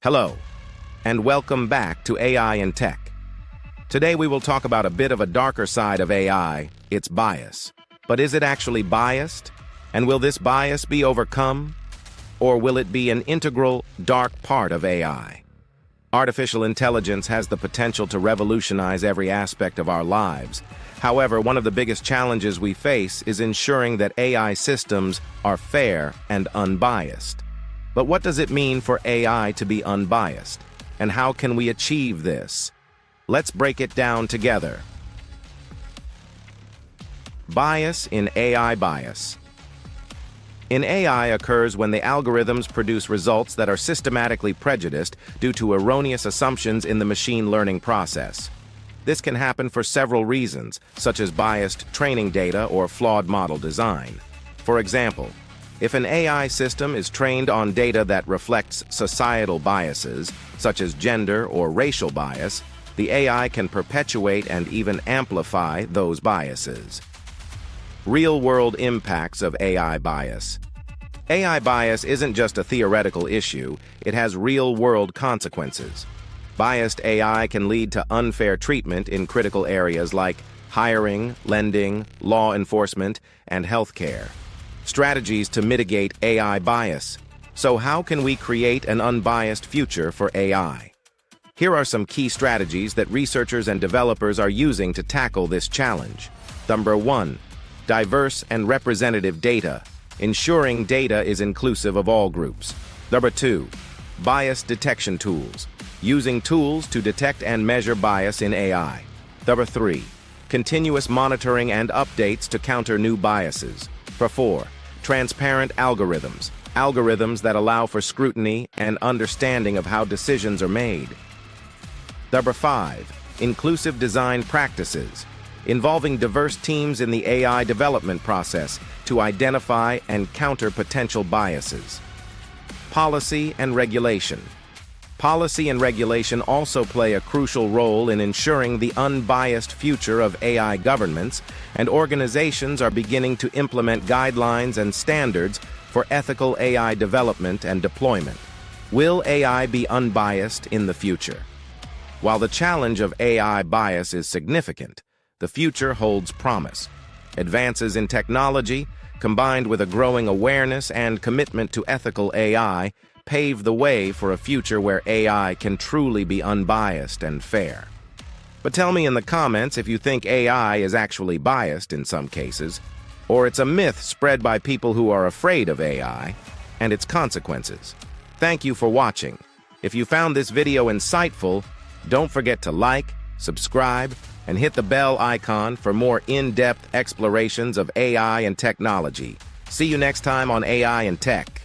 Hello, and welcome back to AI in Tech. Today we will talk about a bit of a darker side of AI, its bias. But is it actually biased? And will this bias be overcome? Or will it be an integral, dark part of AI? Artificial intelligence has the potential to revolutionize every aspect of our lives. However, one of the biggest challenges we face is ensuring that AI systems are fair and unbiased. But what does it mean for AI to be unbiased? And how can we achieve this? Let's break it down together. Bias in AI bias. In AI occurs when the algorithms produce results that are systematically prejudiced due to erroneous assumptions in the machine learning process. This can happen for several reasons, such as biased training data or flawed model design. For example, if an AI system is trained on data that reflects societal biases, such as gender or racial bias, the AI can perpetuate and even amplify those biases. Real-world impacts of AI bias. AI bias isn't just a theoretical issue, it has real-world consequences. Biased AI can lead to unfair treatment in critical areas like hiring, lending, law enforcement, and healthcare. Strategies to mitigate AI bias. So how can we create an unbiased future for AI? Here are some key strategies that researchers and developers are using to tackle this challenge. Number 1. Diverse and representative data, ensuring data is inclusive of all groups. Number 2. Bias detection tools, using tools to detect and measure bias in AI. Number 3. Continuous monitoring and updates to counter new biases. Number 4. Transparent algorithms, algorithms that allow for scrutiny and understanding of how decisions are made. Number 5. Inclusive design practices, involving diverse teams in the AI development process to identify and counter potential biases. Policy and regulation. Policy and regulation also play a crucial role in ensuring the unbiased future of AI governments, and organizations are beginning to implement guidelines and standards for ethical AI development and deployment. Will AI be unbiased in the future? While the challenge of AI bias is significant, the future holds promise. Advances in technology, combined with a growing awareness and commitment to ethical AI, pave the way for a future where AI can truly be unbiased and fair. But tell me in the comments if you think AI is actually biased in some cases, or it's a myth spread by people who are afraid of AI and its consequences. Thank you for watching. If you found this video insightful, don't forget to like, subscribe, and hit the bell icon for more in-depth explorations of AI and technology. See you next time on AI and Tech.